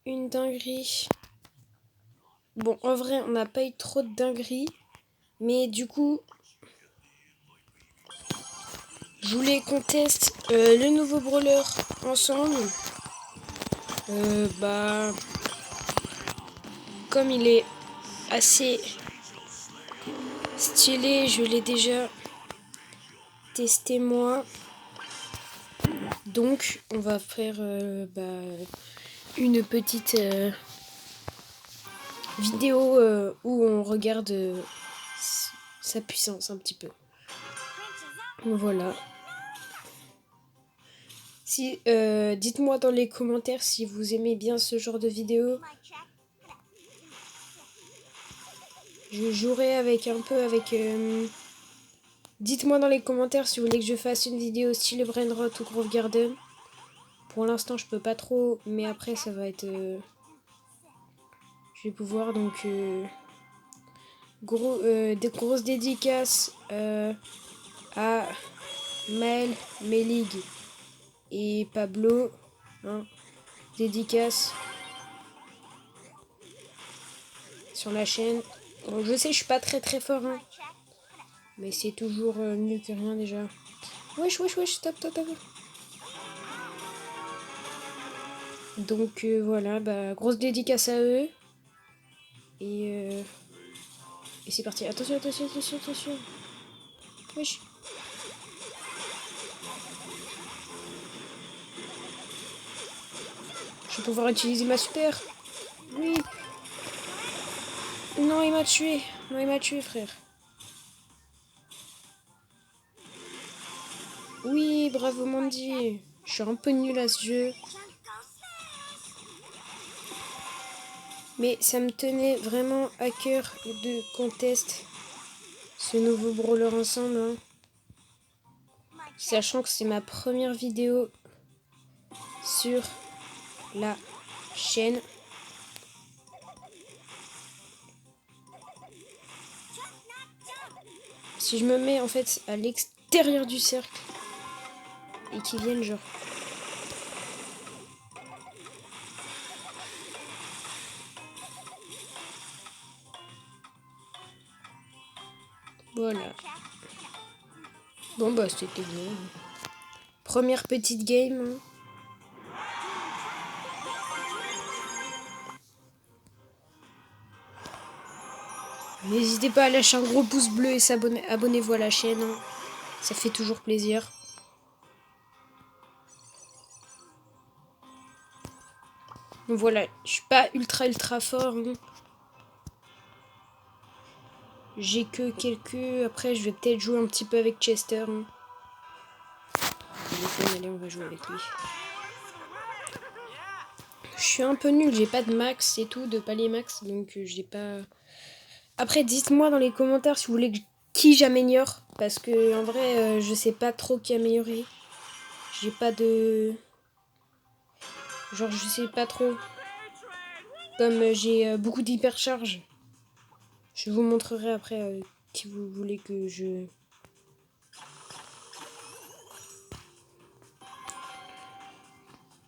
une dinguerie. Bon, en vrai, on n'a pas eu trop de dingueries. Mais du coup, je voulais qu'on teste le nouveau brawler ensemble. Comme il est assez stylé, je l'ai déjà testé moi. Donc, on va faire une petite vidéo où on regarde sa puissance un petit peu. Voilà. Si, dites-moi dans les commentaires si vous aimez bien ce genre de vidéo. Je jouerai avec un peu avec... dites-moi dans les commentaires si vous voulez que je fasse une vidéo style Brainrot ou Grove Garden. Pour l'instant, je peux pas trop, mais après, ça va être... je vais pouvoir, donc... des grosses dédicaces à Maël, Melig et Pablo. Hein, dédicaces sur la chaîne. Bon, je sais, je suis pas très fort, hein, mais c'est toujours mieux que rien déjà. Wesh, stop. Donc voilà, grosse dédicace à eux. Et c'est parti. Attention. Wesh. Je vais pouvoir utiliser ma super. Oui. Non, il m'a tué. Non, il m'a tué, frère. Oui, bravo Mandy. Je suis un peu nulle à ce jeu. Mais ça me tenait vraiment à cœur de qu'on teste ce nouveau brawler ensemble. Hein. Sachant que c'est ma première vidéo sur la chaîne. Si je me mets en fait à l'extérieur du cercle et qu'ils viennent genre... Voilà. Bon bah c'était bien. Première petite game. Hein. N'hésitez pas à lâcher un gros pouce bleu et abonnez-vous à la chaîne. Hein. Ça fait toujours plaisir. Donc voilà, je suis pas ultra fort. Hein. J'ai que quelques... Après, je vais peut-être jouer un petit peu avec Chester. Hein. Allez, on va jouer avec lui. Je suis un peu nulle, j'ai pas de max et tout, de palier max, donc j'ai pas... Après, dites-moi dans les commentaires si vous voulez qui j'améliore, parce que en vrai, je sais pas trop qui améliorer. J'ai pas de... Genre, je sais pas trop. Comme j'ai beaucoup d'hypercharge. Je vous montrerai après si vous voulez que je...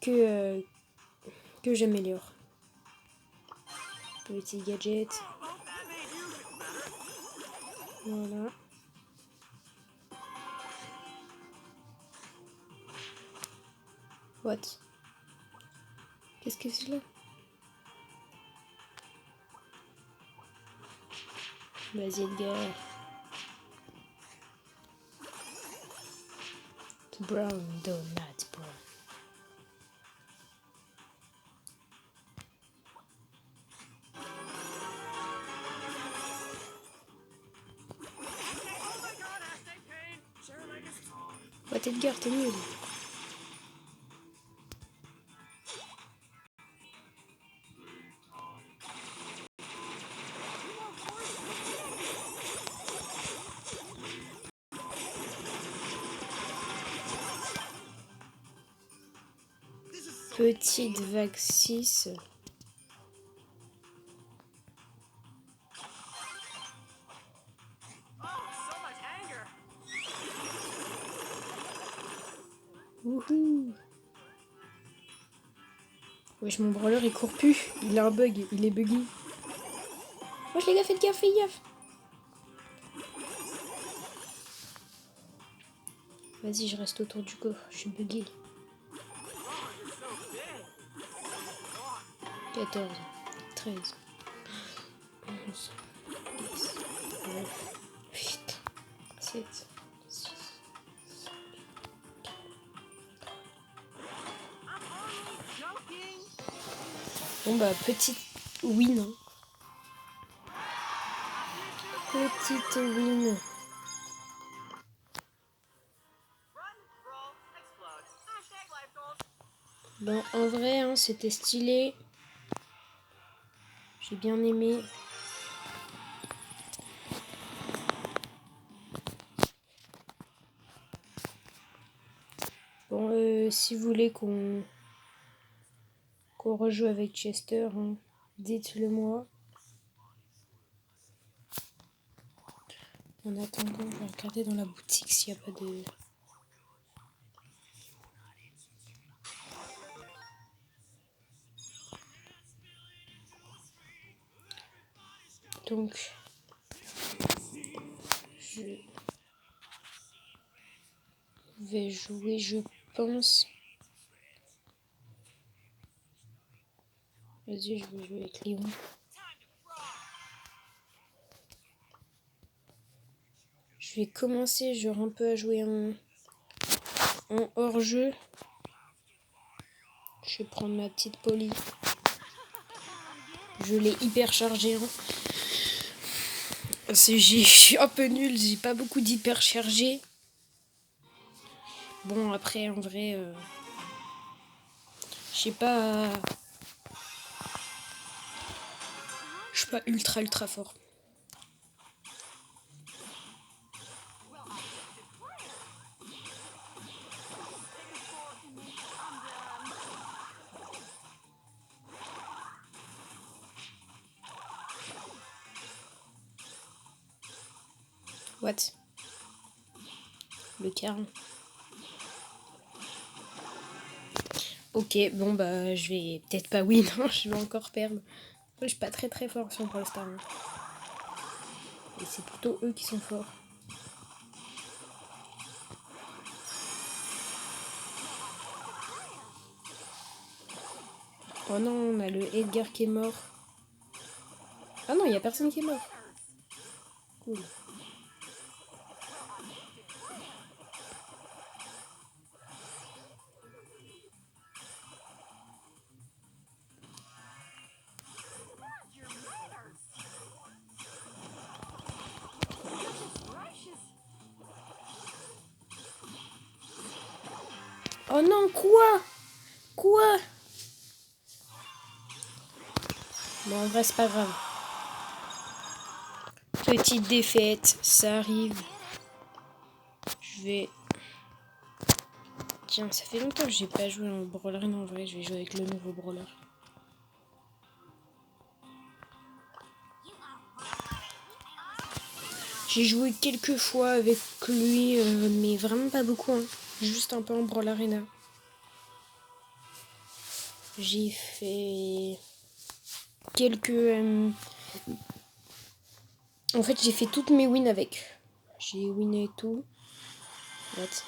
Que j'améliore. Petit gadget. Voilà. What? Qu'est-ce que c'est là? Vas-y Edgar. Brown donut, bro. What Edgar, t'es nul. Petite vague 6. Wouhou. Wesh, mon brawler il court plus. Il a un bug, il est buggy. Wesh les gars, faites gaffe, faites gaffe. Vas-y, je reste autour du coffre, je suis bugué. 14, 13, 11, 10, 9, 8, 7, 6. Bon bah, petite win. Hein. Petite win. Bon, en vrai, hein, c'était stylé. J'ai bien aimé. Bon, si vous voulez qu'on rejoue avec Chester, hein, dites-le moi. En attendant, on va regarder dans la boutique s'il n'y a pas de... Donc, je vais jouer, je pense. Vas-y, je vais jouer avec Léon. Je vais commencer genre un peu à jouer en hors-jeu. Je vais prendre ma petite Polly. Je l'ai hyper chargée. Hein. Je suis un peu nulle, j'ai pas beaucoup d'hyper chargé. Bon, après, en vrai, je sais pas. Je suis pas ultra fort. What? Le carreau. Ok, bon bah je vais peut-être pas win, hein, je vais encore perdre. Moi, je suis pas très fort sur Brawl Stars. Hein. Et c'est plutôt eux qui sont forts. Oh non, on a le Edgar qui est mort. Ah non, il y a personne qui est mort. Cool. Oh non, quoi? Quoi? Bon, en vrai, c'est pas grave. Petite défaite, ça arrive. Je vais... Tiens, ça fait longtemps que j'ai pas joué en brawler. Non, en vrai, je vais jouer avec le nouveau brawler. J'ai joué quelques fois avec lui, mais vraiment pas beaucoup. Hein. Juste un peu en Brawl Arena. J'ai fait quelques... En fait, j'ai fait toutes mes wins avec. J'ai winné tout. What?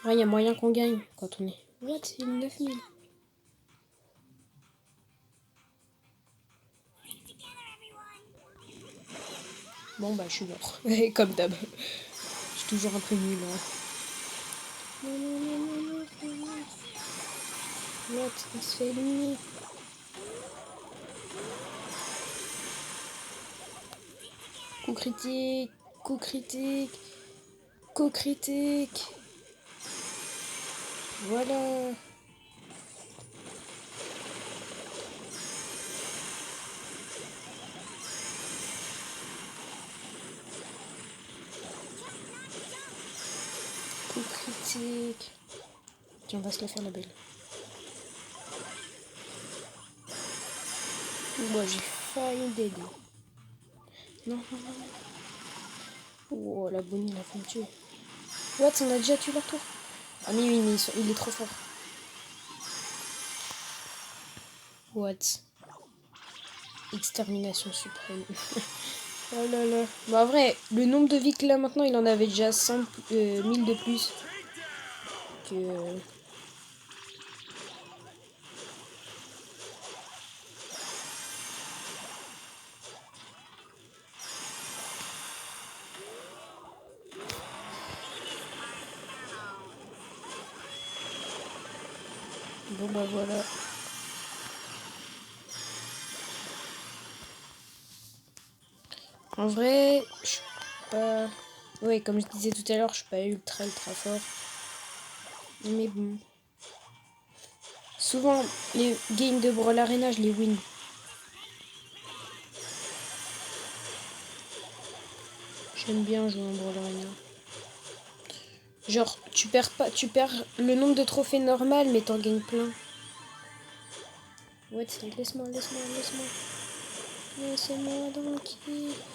Ouais, il y a moyen qu'on gagne quand on est... What? Il est 9000. Bon, bah, je suis mort. Comme d'hab. Je suis toujours un peu nul. Hein. What? On se fait éliminer. Coup critique. Coup critique. Coup critique. Voilà. Coup critique. Tiens, on va se la faire la belle. Moi, j'ai failli d'aider. Non. Oh, la bonne, il a fait me tuer. What, on a déjà tué leur tour. Ah mais oui, mais il est trop fort. What? Extermination suprême. Oh là là. Bah, en vrai, le nombre de vies que là maintenant, il en avait déjà 1000 de plus. Que... Bon bah voilà. En vrai, je suis pas... Ouais, comme je disais tout à l'heure, je suis pas ultra fort. Mais bon. Souvent, les games de Brawl Arena, je les win. J'aime bien jouer en Brawl Arena. Genre, tu perds le nombre de trophées normal, mais t'en gagnes plein. What? Laisse-moi. Laissez-moi tranquille.